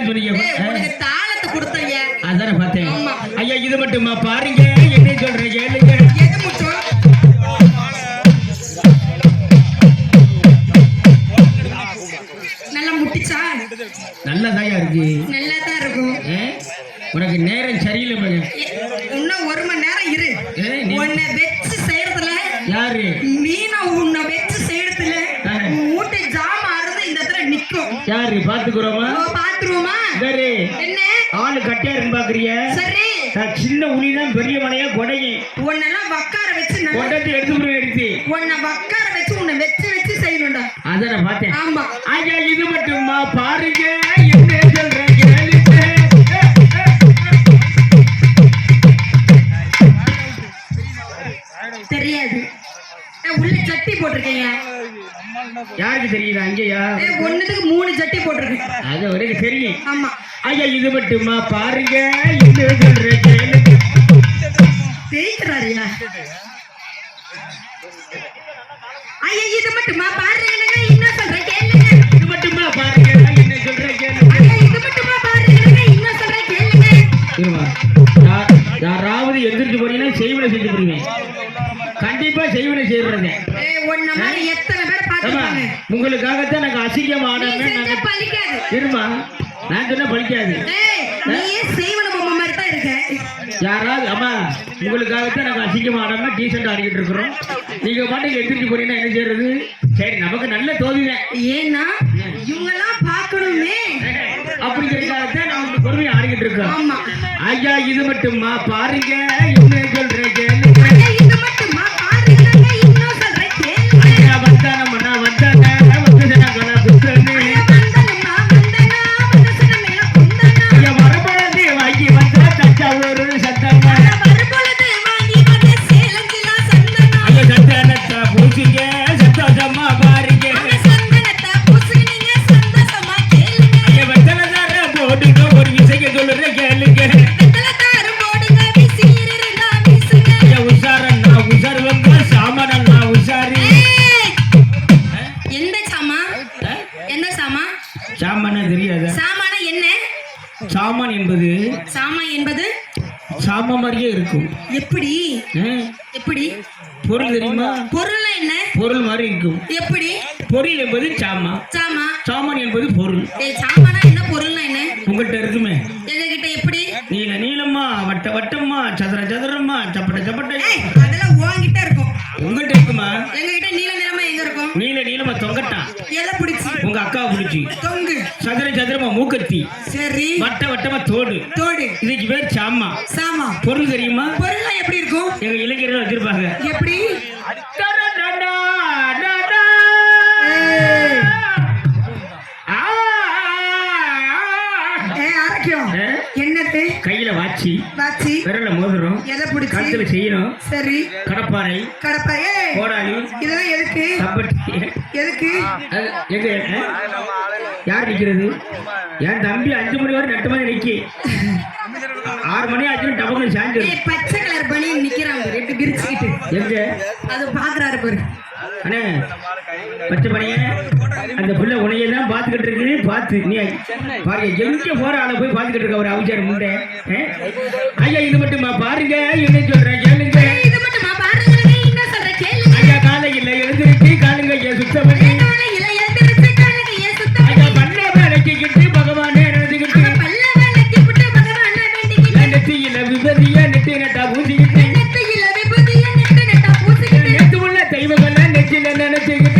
தான் சொன்னீங்க. தாளத்தை கொடுத்தீங்க அதானே பார்த்தேன். ஐயா இது மட்டுமா பாருங்க என்ன சொல்றேன் கேளுங்க. நல்லா முட்டிச்சா? நல்லதாயா இருக்கு. நல்லா தான் இருக்கும். உனக்கு நேரம் சரியில்லை பாரு. இன்னும் 1 மணி நேரம் இரு. உன்னை வெச்சு செய்யறதுல யாரு மீனா உன்னை வெச்சு செய்யறதுல மூட்டை ஜாமா இருந்து இந்த இடத்துல நிக்கும். யாரு பாத்துக்குறோமா? பாத்துருவோமா? சரி. என்ன ஆளு கட்டியா இருந்து பாக்குறிய? சரி. சின்ன உளிதான் பெரிய மலையா கொடைங்க. உன்னெல்லாம் வக்கார வச்சு கொண்டத்தை எடுத்து உன்னை வக்கார வச்சு உன்னை வெச்சு வெச்சு செய்யணும்டா. அத நான் பார்த்தேன். ஆமா. ஐயா இது மட்டுமா பாருங்க என்ன சொல்றேன் கேளுங்க. தெரியாது. உள்ள சட்டி போட்டிருக்கீங்க. யாருக்கு தெரியுது? அங்கேயா ஒண்ணுக்கு 3 சட்டி போட்டிருக்கேன். அது வரைக்கும் தெரியும். ஆமா. ஐயா இது மட்டுமா பாருங்க என்ன சொல்றேன் கேளுங்க. தெரியுறாரியா? ஐயா இது மட்டுமா பாருங்க என்ன சொல்றேன் கேளுங்க. இது மட்டுமா பாருங்க என்ன சொல்றேன் கேளுங்க. ஐயா இது மட்டுமா பாருங்க என்ன சொல்றேன் கேளுங்க. யாராவது எந்திரிச்சு போறீங்கன்னா செய்வனை செஞ்சு போறீங்க. கண்டிப்பா செய்வனை செய்யறேன். ஒன்ன மாதிரி எத்தனை பேர் பாத்துட்டாங்க. உங்களுக்காகத்தான் நாங்க அசிங்கமா ஆடாம பலிக்காது. இருமா நான் சொன்ன பலிக்காது. நீயே செய்வன பொம்மை மாதிரி தான் இருக்க. யாராவது அம்மா உங்களுக்காகத்தான் நாங்க அசிங்கமா ஆடாம டீசெண்டா ஆடிக்கிட்டு இருக்கிறோம். நீங்க பாட்டுக்கு எந்திரிச்சு போறீங்கன்னா என்ன செய்யறது? சரி நமக்கு நல்ல தோதுவேன். ஏன்னா இவங்கெல்லாம் பார்க்கணுமே அப்படிங்கிறதுக்காகத்தான் நான் உங்களுக்கு பொறுமையை ஆடிக்கிட்டு இருக்கோம். ஆமா. ஐயா இது மட்டுமா பாருங்க என்ன சொல்றேன் கேளுங்க. இது மட்டுமா பாருங்க இன்னும் சொல்றேன் கேளுங்க. ஐயா வந்தானம்மா வந்தானே வந்தனா கலா புத்தனே. ஐயா வந்தனா மனசுல மேல குந்தனா. ஐயா வரபொழுது வாங்கி வந்தா தஞ்சாவூர் சந்தனா. ஐயா வரபொழுது வாங்கி வந்த சேலத்திலா சந்தனா. ஐயா சந்தனத்தை பூசிங்க சந்தோஷமா பாருங்க. ஐயா சந்தனத்தை பூசிங்க சந்தோஷமா கேளுங்க. ஐயா வெத்தலதார போடுங்க ஒரு விஷயம் சொல்றேன் கேளுங்க. வெத்தலதார போடுங்க விசிறிரா விசுங்க. ஐயா உசாரன்னா உசாருவங்க சாமானன்னா உசாரி. எந்த சாமா? எந்த சாமா? சாமான தெரியாத? சாமான என்ன? சாமான் என்பது சாமா மாதிரியே இருக்கும். எப்படி? எப்படி? பொருள் தெரியுமா? பொருள் என்ன? பொருள் மாதிரி இருக்கும். எப்படி? பொருள் என்பது சாமா. சாமா. சாமான் என்பது பொருள். சாமானா என்ன பொருள்னா என்ன? உங்கள்கிட்ட இருக்குமே. எங்ககிட்ட எப்படி? நீல நீளமா வட்ட வட்டமா சதுர சதுரமா சப்பட்ட சப்பட்ட. அதெல்லாம் உன்கிட்ட இருக்கும். உங்கள்கிட்ட இருக்குமா? எங்ககிட்ட நீல நீளமா எங்க இருக்கும்? நீல நீளமா தொங்கட்டான். எதை பிடிச்சி? உங்க அக்காவை பிடிச்சி தொங்கு. சதுர சதுரமா மூக்கத்தி. சரி. வட்ட வட்டமா தோடு. இதுக்கு பேர் சாமா. சாமா. பொருள் தெரியுமா? பொருள்லாம் எப்படி இருக்கும்? எங்க இளைஞர்கள் வச்சிருப்பாங்க. எப்படி? என்னது? கையில வாச்சி விரல மோதிரம் கழுத்துல செய்யணும். சரி. கடப்பாறை கோடாலி இதெல்லாம் எதுக்கு? எதுக்கு? எங்க யார் நிக்கிறது? என் தம்பி 5 மணி வரை 8 மணி நிக்கி 6 மணி ஆச்சு டபக்கு சாஞ்சு பச்சை கலர் பண்ணி நிக்கிறாங்க. ரெண்டு பிரிச்சுக்கிட்டு எங்க அது பாக்குறாரு பாரு. அண்ணே பச்சை பணிய அந்த பிள்ளை உனையெல்லாம் பாத்துக்கிட்டு இருக்கு. பார்த்து நீ பாருங்க எங்க போற ஆளை போய் பாத்துக்கிட்டு இருக்க ஒரு அவசரம் முண்டை. ஐயா இது மட்டுமா பாருங்க என்ன சொல்றேன் கேளுங்க. இது மட்டுமா பாருங்க என்ன சொல்றேன் கேளுங்க. ஐயா காலையில எழுந்திருச்சு காலுங்க ஐயா சுத்தம் பண்ணி. காலையில எழுந்திருச்சு காலுங்க ஐயா சுத்தம் பண்ணி. ஐயா பல்ல விளக்கிக்கிட்டு பகவானே நினைச்சுக்கிட்டு. பல்ல விளக்கிக்கிட்டு பகவானே வேண்டிக்கிட்டு. நெத்தியில விபதியா நெத்தி நட்டா பூசிக்கிட்டு. நெத்தியில விபதியா நெத்தி நட்டா பூசிக்கிட்டு. நெத்து உள்ள தெய்வங்கள நெத்தியில நினைச்சுக்கிட்டு.